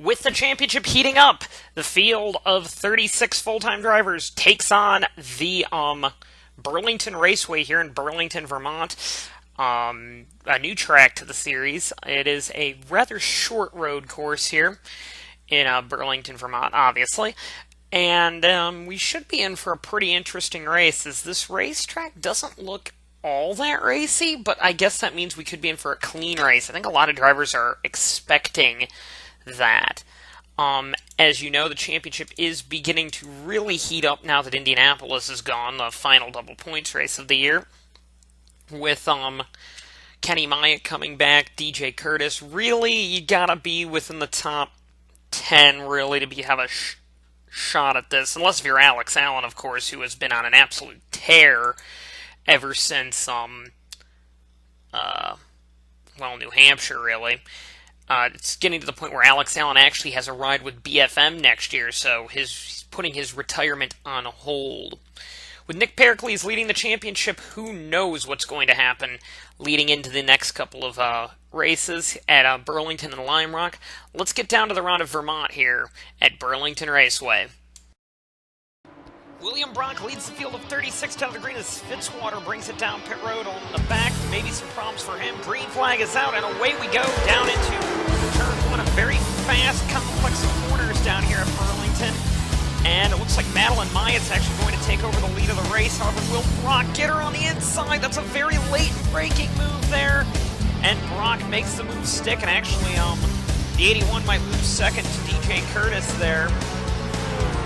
With the championship heating up, the field of 36 full-time drivers takes on the Burlington Raceway here in Burlington, Vermont. A new track to the series. It is a rather short road course here in Burlington, Vermont, obviously. And we should be in for a pretty interesting race, as this racetrack doesn't look all that racy, but I guess that means we could be in for a clean race. I think a lot of drivers are expecting that. As you know, the championship is beginning to really heat up now that Indianapolis is gone, the final double points race of the year, with Kenny Myatt coming back, DJ Curtis. Really, you gotta be within the top 10, really, to have a shot at this, unless if you're Alex Allen, of course, who has been on an absolute tear ever since, New Hampshire, really. It's getting to the point where Alex Allen actually has a ride with BFM next year, so he's putting his retirement on hold. With Nick Pericles leading the championship, who knows what's going to happen leading into the next couple of races at Burlington and Lime Rock. Let's get down to the round of Vermont here at Burlington Raceway. William Brock leads the field of 36 down the green as Fitzwater brings it down pit road on the back. Maybe some problems for him. Green flag is out, and away we go down into turn one. A very fast complex of corners down here at Burlington. And it looks like Madeline Myatt's actually going to take over the lead of the race. However, will Brock get her on the inside? That's a very late braking move there. And Brock makes the move stick, and actually the 81 might lose second to DJ Curtis there.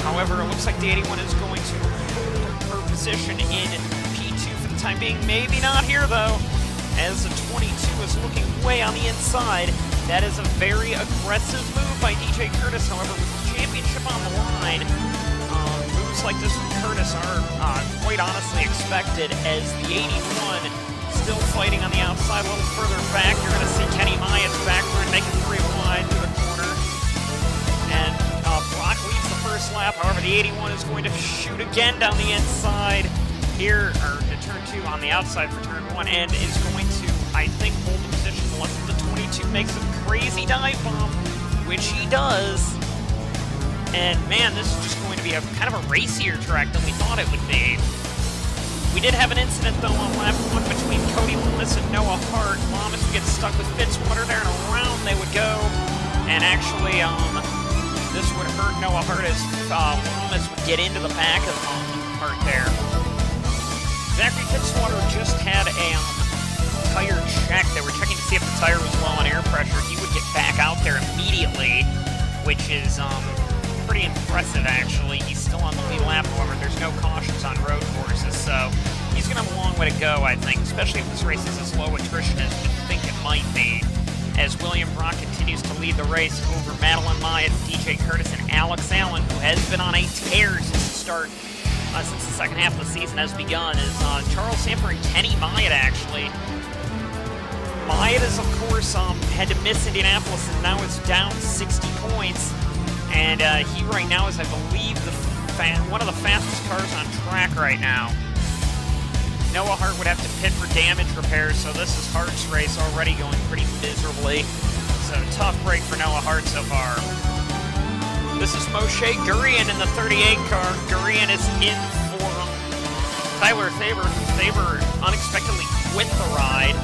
However, it looks like the 81 is going to hold her position in P2 for the time being. Maybe not here, though, as the 22 is looking way on the inside. That is a very aggressive move by DJ Curtis. However, with the championship on the line, moves like this from Curtis are quite honestly expected, as the 81 still fighting on the outside a little further back. You're going to see Kenny Myatt's backward make it 3 wide through the corner. And Brock leads the first lap. However, the 81 is going to shoot again down the inside here, or to turn 2 on the outside for turn 1, and is going to, I think, hold the position unless the 22 makes a crazy dive bomb, which he does. And man, this is just going to be a kind of a racier track than we thought it would be. We did have an incident, though, on lap 1 between Cody Lomas and Noah Hart. Lomas would get stuck with Fitzwater there, and around they would go. And actually, this would hurt Noah Hart as Lomas would get into the back of Hart there. Zachary Fitzwater just had a tire check. They were checking to see if the tire was low on air pressure. He would get back out there immediately, which is pretty impressive, actually. He's still on the lead lap, however, there's no cautions on road courses, so he's going to have a long way to go, I think, especially if this race is as low attrition as we think it might be, as William Brock continues to lead the race over Madeline Myatt, DJ Curtis, and Alex Allen, who has been on a tear since the start, since the second half of the season has begun, is Charles Samper and Kenny Myatt, actually. Myatt is, of course, had to miss Indianapolis, and now is down 60 points. And he right now is, I believe, one of the fastest cars on track right now. Noah Hart would have to pit for damage repairs, so this is Hart's race already going pretty miserably. So tough break for Noah Hart so far. This is Moshe Gurian in the 38 car. Gurian is in for Tyler Faber. Faber unexpectedly quit the ride.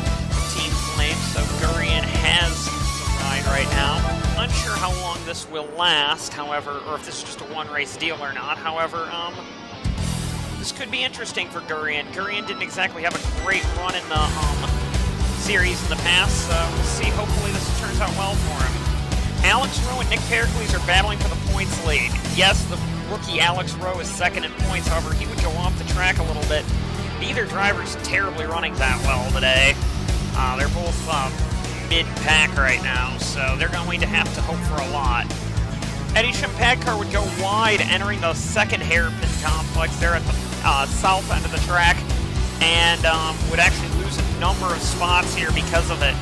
Team Flame, so Gurian has the ride right now. Unsure how long this will last, however, or if this is just a one-race deal or not. However, this could be interesting for Gurian. Gurian didn't exactly have a great run in the series in the past, so we'll see. Hopefully this turns out well for him. Alex Rowe and Nick Pericles are battling for the points lead. Yes, the rookie Alex Rowe is second in points, however, he would go off the track a little bit. Neither driver's terribly running that well today. They're both mid-pack right now, so they're going to have to hope for a lot. Eddie Shimpadkar would go wide, entering the second hairpin complex there at the south end of the track, and would actually lose a number of spots here because of it.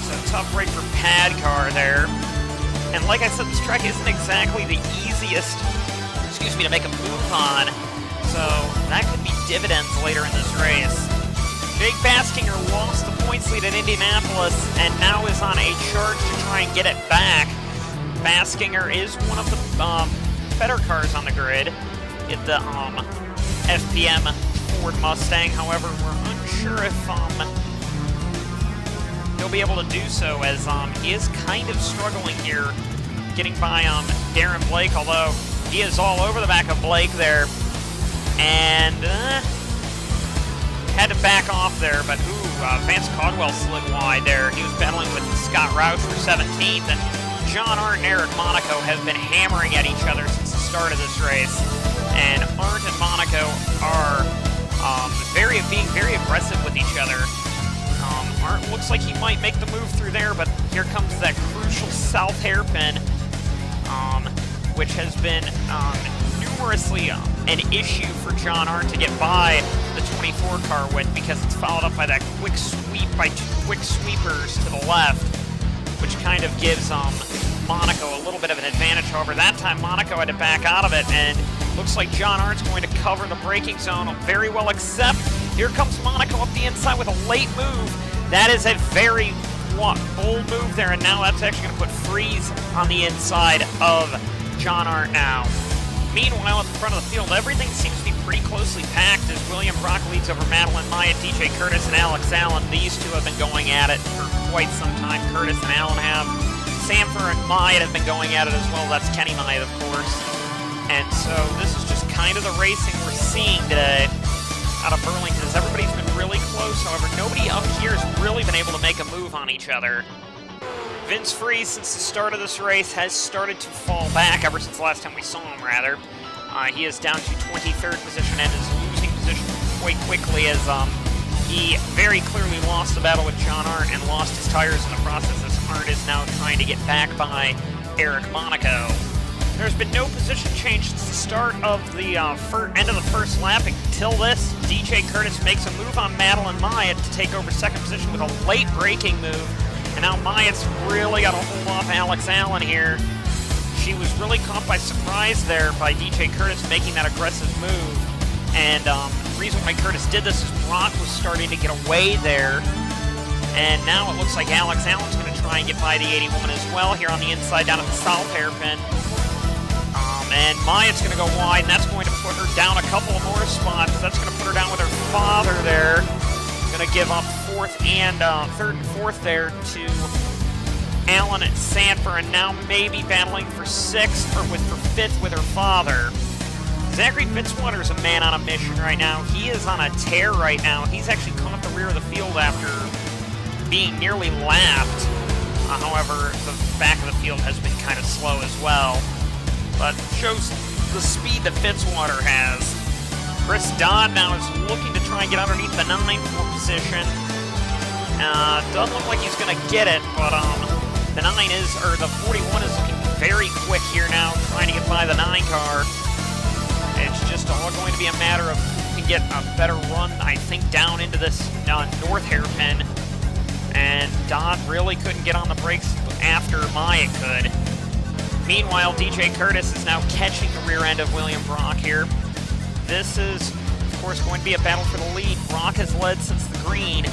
So tough break for Padkar there. And like I said, this track isn't exactly the easiest, to make a move on, so that could be dividends later in this race. Jake Baskinger lost the points lead at Indianapolis and now is on a charge to try and get it back. Baskinger is one of the better cars on the grid in the FPM Ford Mustang. However, we're unsure if he'll be able to do so, as he is kind of struggling here getting by Darren Blake, although he is all over the back of Blake there, and had to back off there, but Vance Caldwell slid wide there. He was battling with Scott Roush for 17th, and John Arndt and Eric Monaco have been hammering at each other since the start of this race, and Arndt and Monaco are being very aggressive with each other. Arndt looks like he might make the move through there, but here comes that crucial south hairpin, which has been numerously an issue for John Arndt to get by the 24 car with, because it's followed up by that quick sweep by two quick sweepers to the left, which kind of gives Monaco a little bit of an advantage. However, that time Monaco had to back out of it, and looks like John Arndt's going to cover the braking zone very well, except here comes Monaco up the inside with a late move. That is a very bold move there, and now that's actually going to put Freeze on the inside of John Arndt now. Meanwhile, at the front of the field, everything seems to be pretty closely packed as William Brock leads over Madeline Myatt, DJ Curtis, and Alex Allen. These two have been going at it for quite some time. Curtis and Allen have. Samfer and Myatt have been going at it as well. That's Kenny Myatt, of course. And so this is just kind of the racing we're seeing today out of Burlington, as everybody's been really close. However, nobody up here has really been able to make a move on each other. Vince Freeze, since the start of this race, has started to fall back ever since the last time we saw him, rather. He is down to 23rd position and is losing position quite quickly, as he very clearly lost the battle with John Arndt and lost his tires in the process, as Arndt is now trying to get back by Eric Monaco. There's been no position change since the start of the end of the first lap until this. DJ Curtis makes a move on Madeline Myatt to take over second position with a late braking move. And now Myatt's really got to hold off Alex Allen here. She was really caught by surprise there by DJ Curtis making that aggressive move. And the reason why Curtis did this is Brock was starting to get away there. And now it looks like Alex Allen's going to try and get by the 80 woman as well here on the inside down at the south hairpin. And Myatt's going to go wide, and that's going to put her down a couple of more spots. That's going to put her down with her father there. Going to give up third and fourth there to Allen and Sanford, and now maybe battling for sixth or for fifth with her father. Zachary Fitzwater is a man on a mission right now. He is on a tear right now. He's actually caught the rear of the field after being nearly lapped. However, the back of the field has been kind of slow as well, but shows the speed that Fitzwater has. Chris Dodd now is looking to try and get underneath the 9th position. Doesn't look like he's going to get it, but the 41 is looking very quick here now, trying to get by the 9 car. It's just all going to be a matter of who can get a better run, I think, down into this north hairpin. And Dodd really couldn't get on the brakes after Myatt could. Meanwhile, DJ Curtis is now catching the rear end of William Brock here. This is, of course, going to be a battle for the lead. Brock has led since the green,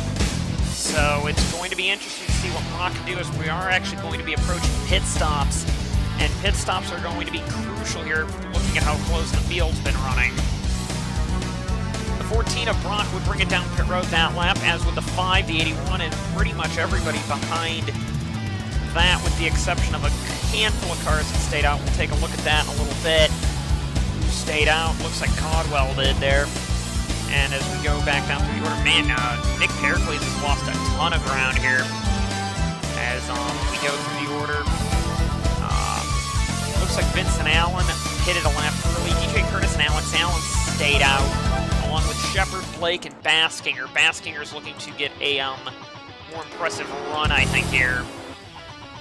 so it's going to be interesting to see what Brock can do, as we are actually going to be approaching pit stops, and pit stops are going to be crucial here, looking at how close the field's been running. The 14 of Brock would bring it down pit road that lap, as would the 5, the 81, and pretty much everybody behind that, with the exception of a handful of cars that stayed out. We'll take a look at that in a little bit. Who stayed out? Looks like Caldwell did there. And as we go back down through the order, man, Nick Pericles has lost a ton of ground here. As we go through the order, looks like Vincent Allen pitted a lap early. DJ Curtis and Alex Allen stayed out, along with Shepard, Blake, and Baskinger. Baskinger's looking to get a more impressive run, I think, here.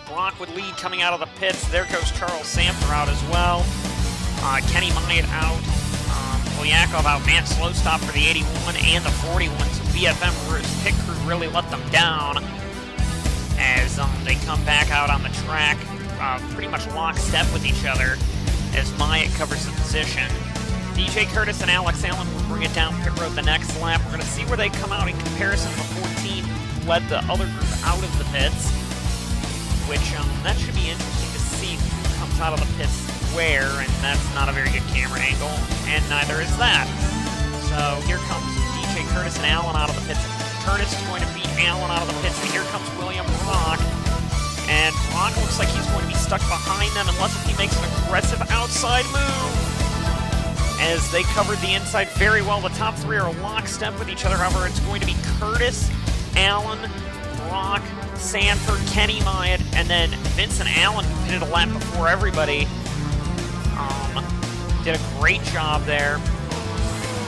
Brock would lead coming out of the pits. There goes Charles Samper out as well. Kenny Myatt out. Polyakov out. Man, slow stop for the 81 and the 41. So BFM pit crew really let them down as they come back out on the track, pretty much lockstep with each other as Myatt covers the position. DJ Curtis and Alex Allen will bring it down pit road the next lap. We're going to see where they come out in comparison to the 14 who led the other group out of the pits, which that should be interesting to see who out of the pit square, and that's not a very good camera angle, and neither is that. So here comes DJ Curtis and Allen out of the pits. Curtis is going to beat Allen out of the pits, and here comes William Brock. And Brock looks like he's going to be stuck behind them unless he makes an aggressive outside move. As they covered the inside very well, the top three are lockstep with each other. However, it's going to be Curtis, Allen, Brock, Sanford, Kenny Myatt, and then Vincent Allen, who pitted a lap before everybody. Did a great job there.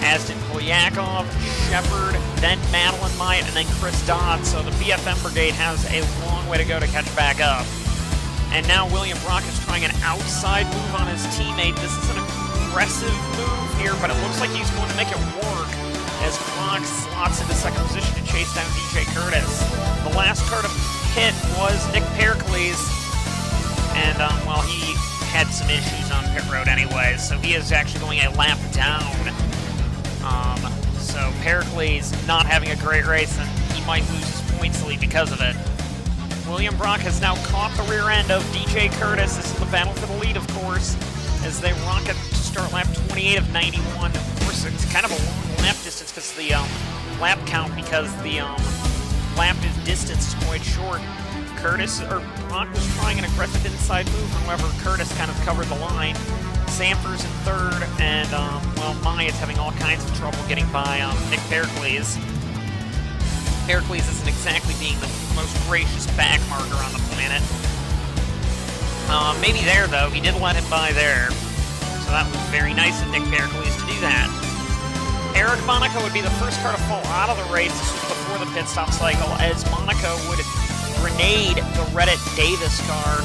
As did Polyakov, Shepard, then Madeline Myatt, and then Chris Dodd. So the BFM Brigade has a long way to go to catch back up. And now William Brock is trying an outside move on his teammate. This is an aggressive move here, but it looks like he's going to make it work as Brock slots into second position to chase down DJ Curtis. The last car to pit was Nick Pericles, and well, he had some issues on pit road anyway, so he is actually going a lap down. So Pericles not having a great race, and he might lose his points lead because of it. William Brock has now caught the rear end of DJ Curtis. This is the battle for the lead, of course, as they rocket to start lap 28 of 91. Of course, it's kind of a long lap distance because of the lap count, because the lap distance is quite short. Brock was trying an aggressive inside move, however, Curtis kind of covered the line. Sanford's in third, and, well, Myatt's having all kinds of trouble getting by Nick Pericles. Pericles isn't exactly being the most gracious back marker on the planet. Maybe there, though. He did let him by there. So that was very nice of Nick Pericles to do that. Eric Monaco would be the first car to fall out of the race. This was before the pit stop cycle, as Monaco would grenade the Reddit Davis car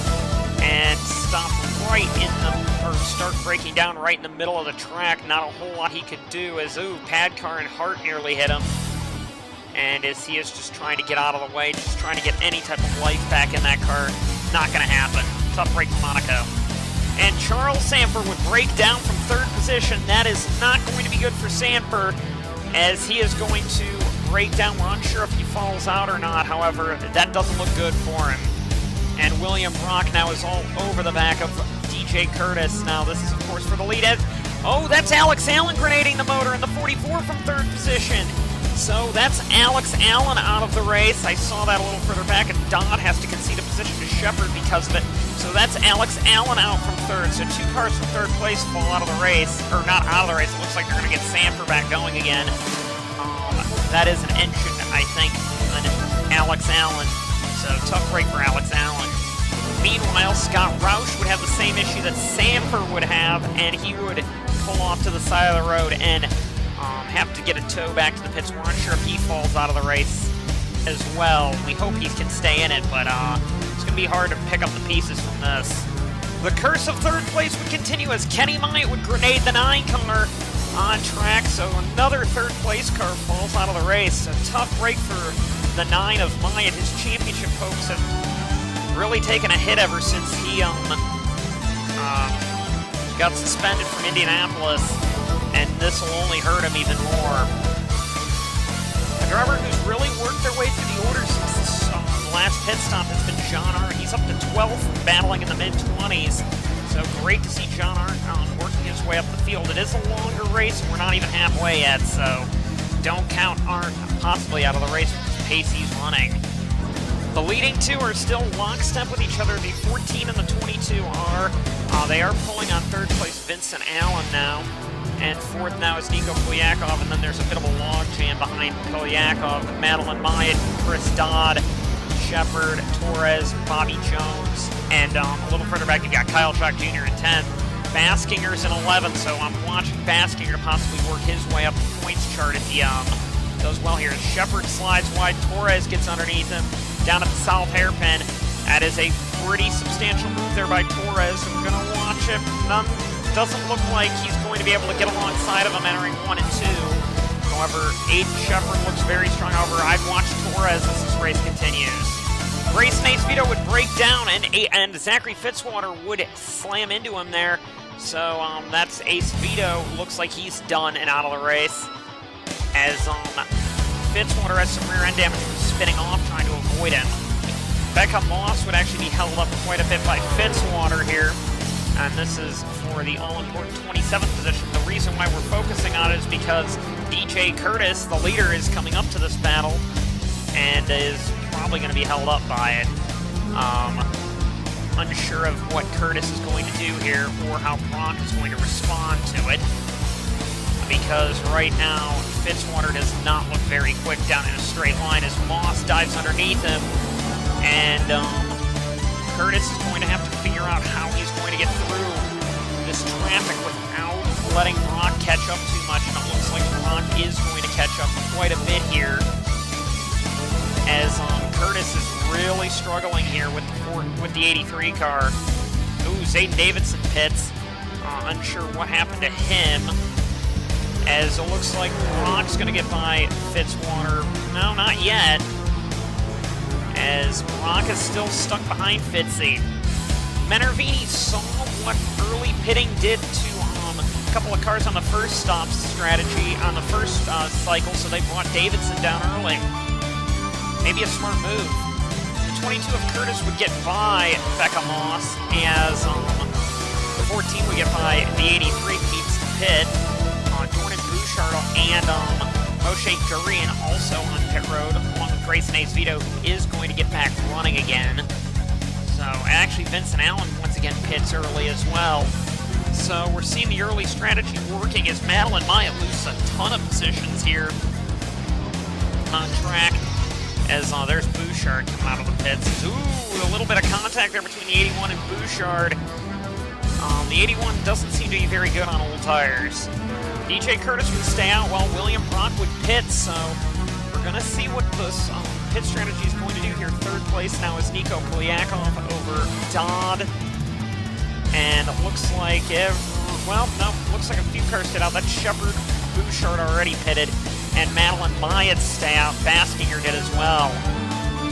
and stop right in the, or start breaking down right in the middle of the track. Not a whole lot he could do, as, Padcar and Hart nearly hit him. And as he is just trying to get out of the way, just trying to get any type of life back in that car, not going to happen. Tough break for Monaco. And Charles Sanford would break down from third position. That is not going to be good for Sanford, as he is going to break down. We're unsure if he falls out or not. However, that doesn't look good for him. And William Brock now is all over the back of DJ Curtis. Now, this is, of course, for the lead. That's Alex Allen grenading the motor in the 44 from third position. So that's Alex Allen out of the race. I saw that a little further back, and Dodd has to concede a position to Shepard because of it. So that's Alex Allen out from third. So two cars from third place fall out of the race, or not out of the race. It looks like they're going to get Sanford back going again. That is an engine, I think, on Alex Allen. So tough break for Alex Allen. Meanwhile, Scott Roush would have the same issue that Sanford would have, and he would pull off to the side of the road and have to get a tow back to the pits. We're unsure if he falls out of the race as well. We hope he can stay in it, but it's going to be hard to pick up the pieces from this. The curse of third place would continue as Kenny Myatt would grenade the 9-car on track, so another third place car falls out of the race. A tough break for the 9 of Myatt. His championship hopes have really taken a hit ever since he got suspended from Indianapolis, and this will only hurt him even more. A driver who's really worked their way through the order since this last pit stop has been John Arndt. He's up to 12th, battling in the mid-20s. So great to see John Arndt working his way up the field. It is a longer race, and we're not even halfway yet, so don't count Arndt possibly out of the race with the pace he's running. The leading two are still lockstep with each other. The 14 and the 22 are. They are pulling on third place Vincent Allen now. And fourth now is Nico Polyakov, and then there's a bit of a log jam behind Polyakov. Madeline Myatt, Chris Dodd, Shepard, Torres, Bobby Jones, and a little further back you've got Kyle Schock Jr. in 10th. Baskinger's in 11th, so I'm watching Baskinger to possibly work his way up the points chart if he does well here. Shepard slides wide, Torres gets underneath him, down at the south hairpin. That is a pretty substantial move there by Torres, so we're going to watch it. Doesn't look like he's going to be able to get alongside of him entering 1 and 2. However, Aiden Shepard looks very strong. However, I'd watch Torres as this race continues. Grayson Acevedo would break down, and Zachary Fitzwater would slam into him there. So that's Acevedo. Looks like he's done and out of the race, as Fitzwater has some rear end damage from spinning off trying to avoid him. Becca Moss would actually be held up quite a bit by Fitzwater here. this is for the all-important 27th position. The reason why we're focusing on it is because DJ Curtis, the leader, is coming up to this battle and is probably going to be held up by it. Unsure of what Curtis is going to do here or how Brock is going to respond to it, because right now Fitzwater does not look very quick down in a straight line as Moss dives underneath him, and Curtis is going to have to figure out how he's going to get through this traffic without letting Brock catch up too much, and it looks like Brock is going to catch up quite a bit here, as Curtis is really struggling here with the 83 car. Ooh, Zayden Davidson pits. Unsure what happened to him, as it looks like Brock's going to get by Fitzwater. No, not yet, as Brock is still stuck behind Fitzy. Menervini saw what early pitting did to a couple of cars on the first stop strategy on the first cycle, so they brought Davidson down early. Maybe a smart move. The 22 of Curtis would get by Becca Moss, as the 14 would get by the 83 keeps the pit. Jordan Bouchard and Moshe Durian also on pit road, along with Grayson Acevedo, who is going to get back running again. So actually Vincent Allen once again pits early as well. So we're seeing the early strategy working as Madeline Myatt loses a ton of positions here on track, as there's Bouchard coming out of the pits. Ooh, a little bit of contact there between the 81 and Bouchard. The 81 doesn't seem to be very good on old tires. DJ Curtis would stay out while William Brock would pit, so we're going to see what this pit strategy is going to do here. Third place now is Nico Polyakov over Dodd. And it looks like, looks like a few cars stayed out. That's Shepard, Bouchard already pitted, and Madeline Myatt stay out. Baskinger did as well.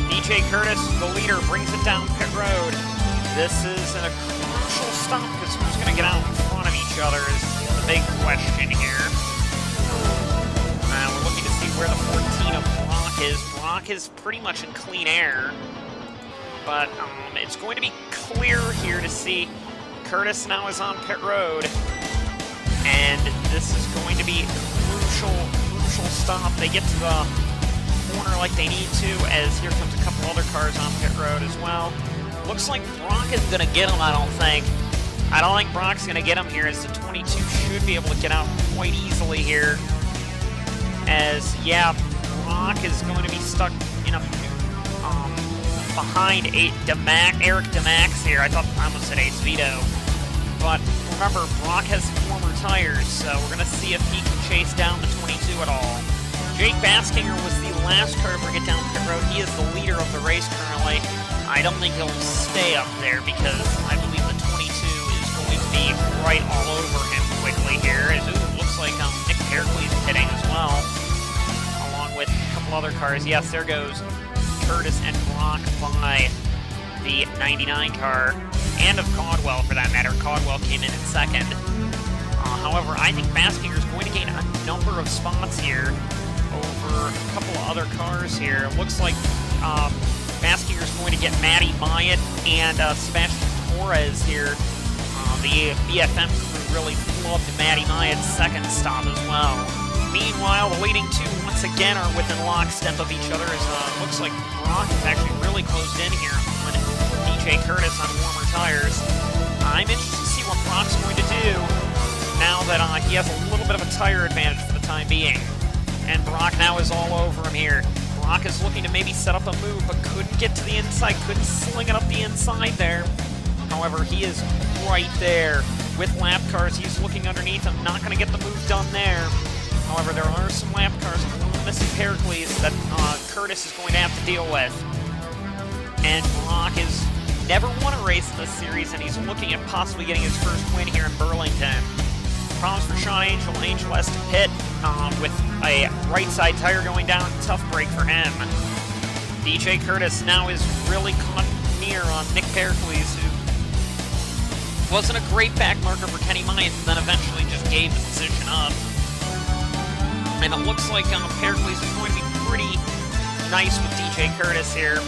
DJ Curtis, the leader, brings it down pit road. This is a crucial stop, because who's going to get out in front of each other is the big question here. We're looking to see where the 14 of Brock is. Brock is pretty much in clean air, but it's going to be clear here to see. Curtis now is on pit road, and this is going to be a crucial stop. They get to the corner like they need to, as here comes a couple other cars on pit road as well. Looks like Brock isn't going to get him, I don't think. I don't think Brock's going to get him here, as the 22 should be able to get out quite easily here. As, yeah, Brock is going to be stuck in a behind Eric DeMax here. I almost said Acevedo. But remember, Brock has former tires, so we're going to see if he can chase down the 22 at all. Jake Baskinger was the last car to get down pit road. He is the leader of the race currently. I don't think he'll stay up there, because I believe the 22 is going to be right all over him quickly here. As it looks like Nick Pericles pitting as well, along with a couple other cars. Yes, there goes Curtis and Brock by the 99 car, and of Caldwell for that matter. Caldwell came in second. However, I think Baskinger is going to gain a number of spots here over a couple of other cars here. It looks like Baskinger is going to get Matty Myatt and Sebastian Torres here. The BFM crew really flubbed Matty Myatt's second stop as well. Meanwhile, the leading two once again are within lockstep of each other, as looks like Brock is actually really closed in here on DJ Curtis on warmer tires. I'm interested to see what Brock's going to do now that he has a little bit of a tire advantage for the time being. And Brock now is all over him here. Brock is looking to maybe set up a move, but couldn't get to the inside, couldn't sling it up the inside there. However, he is right there with lap cars. He's looking underneath him, not going to get the move done there. However, there are some lap cars missing Pericles that Curtis is going to have to deal with. And Brock has never won a race in this series, and he's looking at possibly getting his first win here in Burlington. Problems for Sean Angel. Angel has to pit with a right side tire going down. Tough break for him. DJ Curtis now is really caught near on Nick Pericles, who wasn't a great back marker for Kenny Myatt, and then eventually just gave the position up. And it looks like Pericles is going to be pretty nice with DJ Curtis here.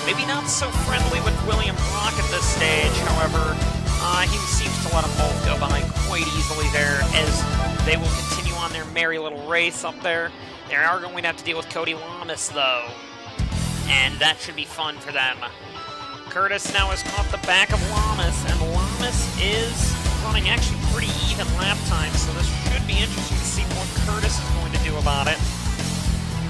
Maybe not so friendly with William Brock at this stage, however, he seems to let him merry little race up there. They are going to have to deal with Cody Lamas, though, and that should be fun for them. Curtis now has caught the back of Lamas, and Lamas is running actually pretty even lap time, so this should be interesting to see what Curtis is going to do about it.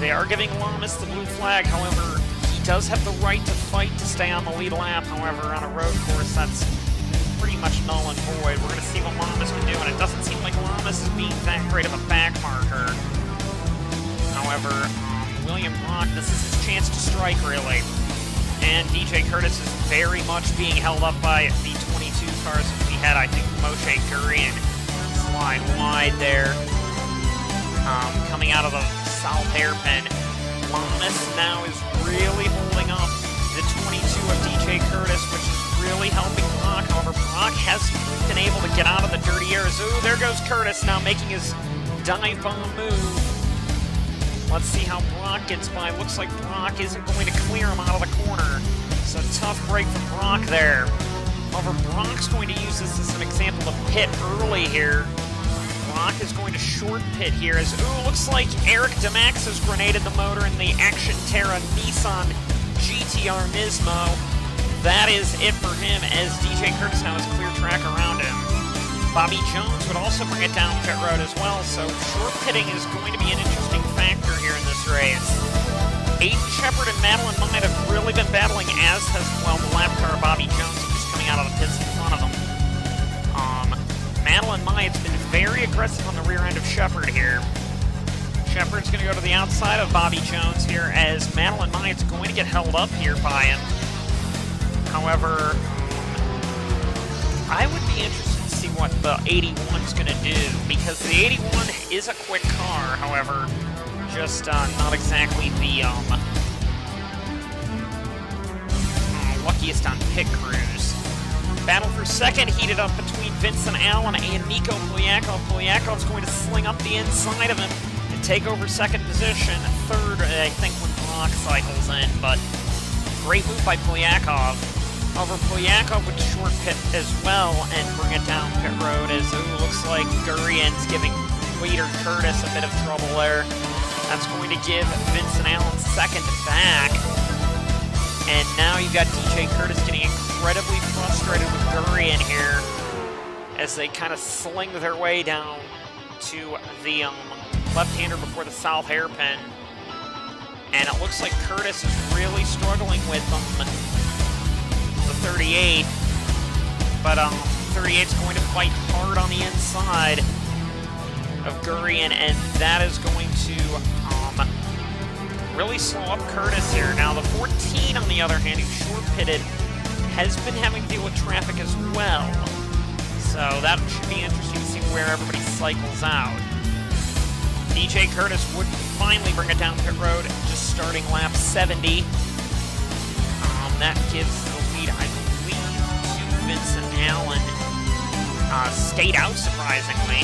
They are giving Lamas the blue flag, however, he does have the right to fight to stay on the lead lap. However, on a road course, that's pretty much null and void. We're going to see what Lamas can do, and it doesn't seem like Lamas is being that great of a back marker. However, William Brock, this is his chance to strike, really. And DJ Curtis is very much being held up by the 22 cars that we had. I think Moshe Gurian slide wide there. Coming out of the south hairpin. Lamas now is really holding up the 22 of DJ Curtis, which is really helping Brock. However, Brock has been able to get out of the dirty areas. Ooh, there goes Curtis now making his dive bomb move. Let's see how Brock gets by. Looks like Brock isn't going to clear him out of the corner. So tough break for Brock there. However, Brock's going to use this as an example to pit early here. Brock is going to short pit here as, ooh, looks like Eric DeMax has grenaded the motor in the Action Terra Nissan GTR Nismo. That is it for him as DJ Curtis now has clear track around him. Bobby Jones would also bring it down pit road as well, so short pitting is going to be an interesting factor here in this race. Aiden Shepard and Madeline Myatt have really been battling, as has, well, the lap car Bobby Jones just coming out of the pits in front of them. Madeline Myatt's been very aggressive on the rear end of Shepard here. Shepard's going to go to the outside of Bobby Jones here as Madeline Myatt's going to get held up here by him. However, I would be interested to see what the 81's going to do, because the 81 is a quick car, however, just not exactly the luckiest on pit crews. Battle for second heated up between Vincent Allen and Nico Polyakov. Polyakov's going to sling up the inside of him and take over second position. Third, I think, when Brock cycles in, but great move by Polyakov. However, Polyakov would short pit as well and bring it down pit road as it looks like Gurian's giving leader Curtis a bit of trouble there. That's going to give Vincent Allen second back. And now you've got DJ Curtis getting incredibly frustrated with Gurian here as they kind of sling their way down to the left-hander before the south hairpin. And it looks like Curtis is really struggling with the 38. But 38's going to fight hard on the inside of Gurian, and that is going to really slow up Curtis here. Now the 14, on the other hand, who short pitted, has been having to deal with traffic as well. So that should be interesting to see where everybody cycles out. DJ Curtis would finally bring it down pit road, just starting lap 70. That gives the lead, I believe, to Vincent Allen. Stayed out, surprisingly.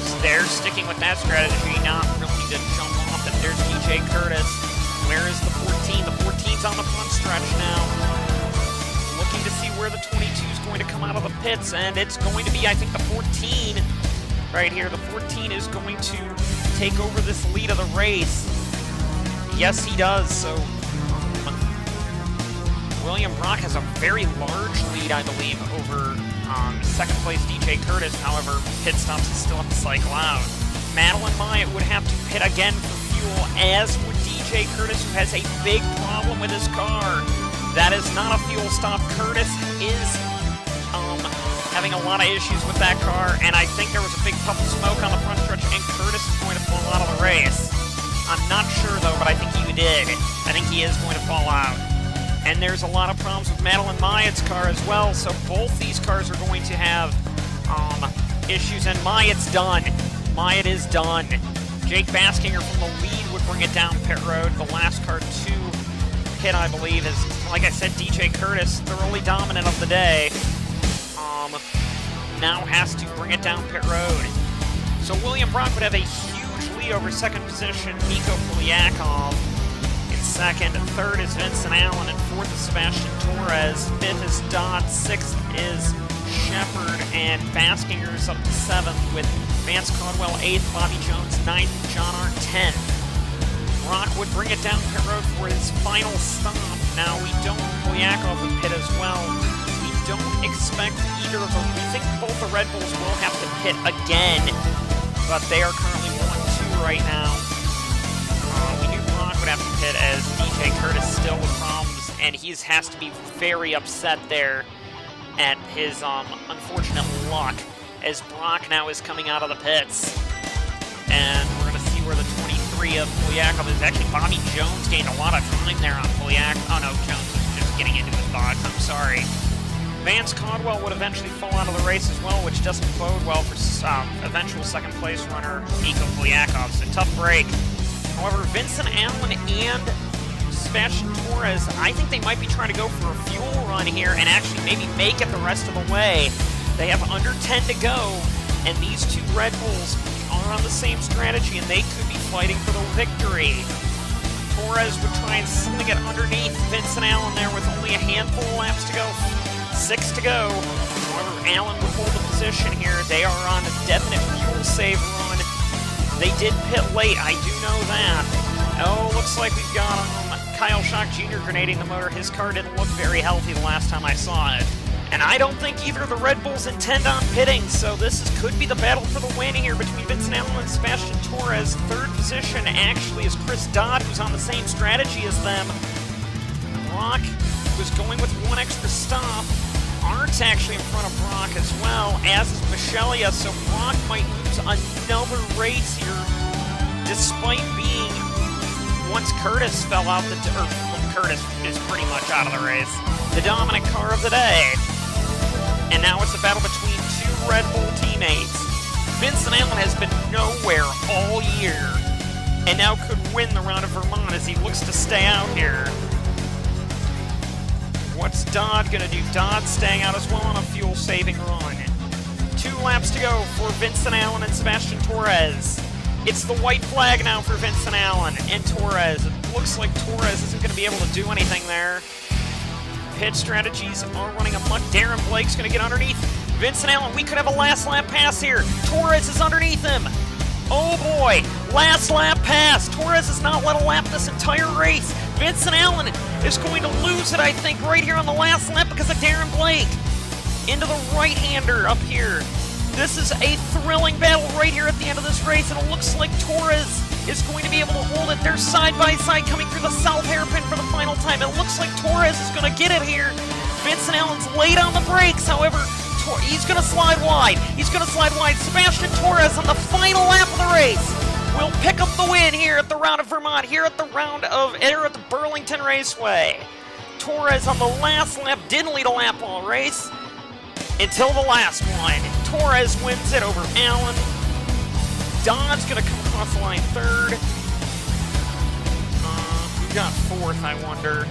So they're sticking with that strategy, not really to jump off. And there's DJ Curtis. Where is the 14? The 14's on the front stretch now. Looking to see where the 22 is going to come out of the pits, and it's going to be, I think, the 14 right here. The 14 is going to take over this lead of the race. Yes, he does. So William Brock has a very large lead, I believe, over second place DJ Curtis. However, pit stops and still have to cycle out. Madeline Myatt would have to pit again for fuel, as would DJ Curtis, who has a big problem with his car. That is not a fuel stop. Curtis is having a lot of issues with that car, and I think there was a big puff of smoke on the front stretch, and Curtis is going to fall out of the race. I'm not sure, though, but I think he did. I think he is going to fall out. And there's a lot of problems with Madeline Myatt's car as well, so both these cars are going to have issues, and Myatt's done. Myatt is done. Jake Baskinger from the lead would bring it down pit road. The last car to hit, I believe, is, like I said, DJ Curtis, thoroughly dominant of the day. Now has to bring it down pit road. So William Brock would have a huge lead over second position, Nico Polyakov. Second, third is Vincent Allen, and fourth is Sebastian Torres. Fifth is Dodd, sixth is Shepard, and Baskinger's up to 7th, with Vance Caldwell 8th, Bobby Jones 9th, John Art 10th. Brock would bring it down pit road for his final stop. Now, we don't Polyakov would pit as well. We don't expect either of them. We think both the Red Bulls will have to pit again, but they are currently 1-2 right now. We knew Brock would have to pit as DJ Curtis still with problems, and he has to be very upset there at his unfortunate luck, as Brock now is coming out of the pits. And we're going to see where the 23 of Polyakov is. Actually, Bobby Jones gained a lot of time there on Polyakov. Oh no, Jones was just getting into his box. I'm sorry. Vance Caldwell would eventually fall out of the race as well, which doesn't bode well for eventual second place runner Nico Polyakov. So tough break. However, Vincent Allen and Sebastian Torres, I think they might be trying to go for a fuel run here and actually maybe make it the rest of the way. They have under 10 to go, and these two Red Bulls are on the same strategy, and they could be fighting for the victory. Torres would try and sling it underneath Vincent Allen there with only a handful of laps to go. 6 to go. However, Allen would hold the position here. They are on a definite fuel save run. They did pit late, I do know that. Oh, looks like we've got Kyle Schock Jr. grenading the motor. His car didn't look very healthy the last time I saw it. And I don't think either of the Red Bulls intend on pitting, so this could be the battle for the win here between Vincent Allen and Sebastian Torres. Third position actually is Chris Dodd, who's on the same strategy as them. Brock was going with one extra stop. Art's actually in front of Brock as well, as is Michelia, so Brock might lose another race here, despite being, once Curtis fell out Curtis is pretty much out of the race, the dominant car of the day. And now it's a battle between two Red Bull teammates. Vincent Allen has been nowhere all year, and now could win the round of Vermont as he looks to stay out here. What's Dodd going to do? Dodd staying out as well on a fuel-saving run. 2 laps to go for Vincent Allen and Sebastian Torres. It's the white flag now for Vincent Allen and Torres. It looks like Torres isn't going to be able to do anything there. Pit strategies are running amok. Darren Blake's going to get underneath Vincent Allen. We could have a last lap pass here. Torres is underneath him. Oh boy, last lap pass. Torres has not led a lap this entire race. Vincent Allen is going to lose it, I think, right here on the last lap because of Darren Blake. Into the right-hander up here. This is a thrilling battle right here at the end of this race, and it looks like Torres is going to be able to hold it. They're side by side coming through the south hairpin for the final time. It looks like Torres is going to get it here. Vincent Allen's late on the brakes, however, he's going to slide wide. He's going to slide wide. Sebastian Torres on the final lap of the race will pick up the win here at the round of Vermont, here at the Burlington Raceway. Torres on the last lap didn't lead a lap all race until the last one. Torres wins it over Allen. Dodd's going to come across the line third. Who got fourth, I wonder?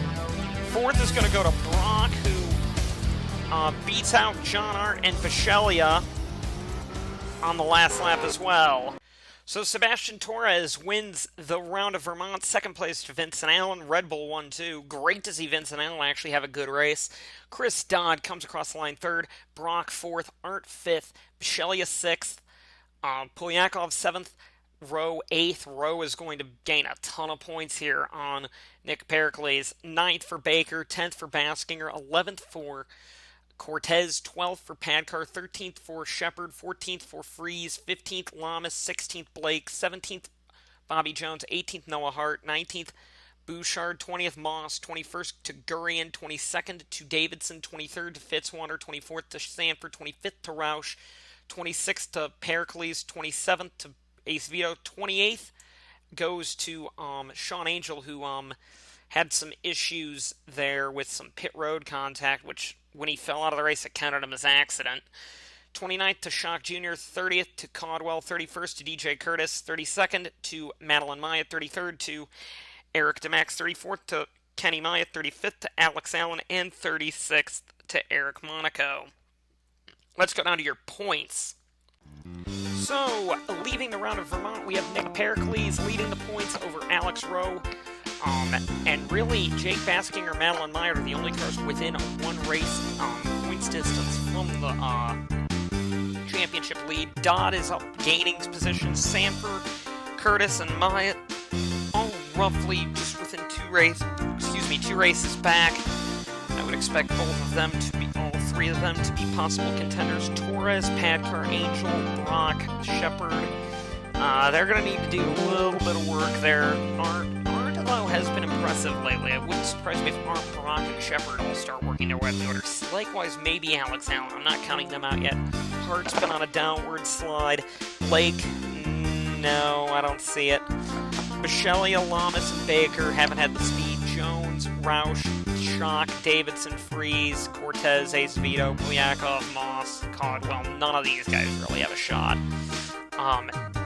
Fourth is going to go to Brock, who beats out John Art and Michelia on the last lap as well. So Sebastian Torres wins the round of Vermont. Second place to Vincent Allen. Red Bull 1-2. Great to see Vincent Allen actually have a good race. Chris Dodd comes across the line third. Brock fourth. Art fifth. Michelia sixth. Polyakov seventh. Rowe eighth. Rowe is going to gain a ton of points here on Nick Pericles. 9th for Baker. 10th for Baskinger. 11th for Cortez, 12th for Padcar, 13th for Shepard, 14th for Freeze, 15th Lamas, 16th Blake, 17th Bobby Jones, 18th Noah Hart, 19th Bouchard, 20th Moss, 21st to Gurian, 22nd to Davidson, 23rd to Fitzwater, 24th to Sanford, 25th to Roush, 26th to Pericles, 27th to Ace Vito, 28th goes to Sean Angel, who had some issues there with some pit road contact, which when he fell out of the race, it counted him as accident. 29th to Schock Jr., 30th to Caldwell, 31st to DJ Curtis, 32nd to Madeline Maya, 33rd to Eric DeMax, 34th to Kenny Maya, 35th to Alex Allen, and 36th to Eric Monaco. Let's go down to your points. So, leaving the round of Vermont, we have Nick Pericles leading the points over Alex Rowe. And really, Jake Baskinger, Madeline Meyer are the only cars within one race points distance from championship lead. Dodd is up gaining position. Sanford, Curtis, and Myatt all roughly just within two races back. I would expect both of them to be, all three of them to be possible contenders. Torres, Padcar, Angel, Brock, Shepard. They're going to need to do a little bit of work there. Arndt, though, has been impressive lately. It wouldn't surprise me if Arndt, Brock, and Shepard all start working their way up the order. Likewise, maybe Alex Allen. I'm not counting them out yet. Hart's been on a downward slide. Blake, no, I don't see it. Michelia, Lamas, and Baker haven't had the speed. Jones, Roush, Schock, Davidson, Freeze, Cortez, Acevedo, Polyakov, Moss, Caldwell. None of these guys really have a shot.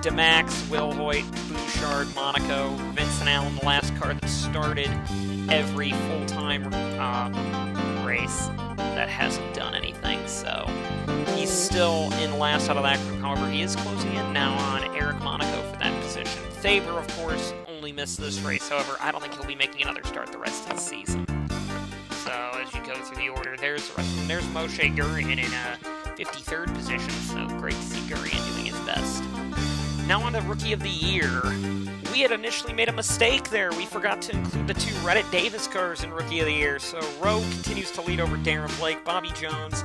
DeMax, Will Hoyt, Bouchard, Monaco, Vincent Allen, the last car that started every full-time race that hasn't done anything, so he's still in last out of that group. However, he is closing in now on Eric Monaco for that position. Thaber, of course, only missed this race. However, I don't think he'll be making another start the rest of the season. So, as you go through the order, there's the rest of them. There's Moshe Gurian in a 53rd position, so great to see Gurian doing his best. Now on to Rookie of the Year. We had initially made a mistake there. We forgot to include the two Reddit Davis cars in Rookie of the Year. So Rowe continues to lead over Darren Blake, Bobby Jones.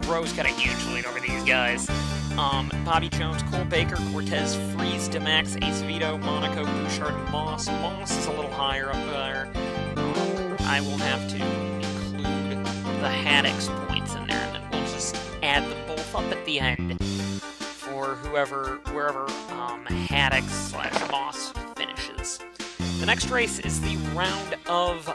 Rowe's got a huge lead over these guys. Bobby Jones, Cole Baker, Cortez, Freeze, DeMax, Acevedo, Monaco, Bouchard, and Moss. Moss is a little higher up there. I will have to include the Haddix points in there, and then we'll just add them both up at the end for wherever Haddix/Moss finishes. The next race is the round of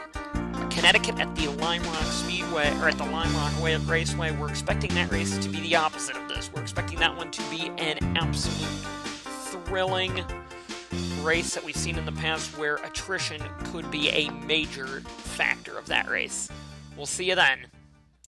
Connecticut at the Lime Rock Speedway, or at the Lime Rock Raceway. We're expecting that race to be the opposite of this. We're expecting that one to be an absolute thrilling race that we've seen in the past where attrition could be a major factor of that race. We'll see you then.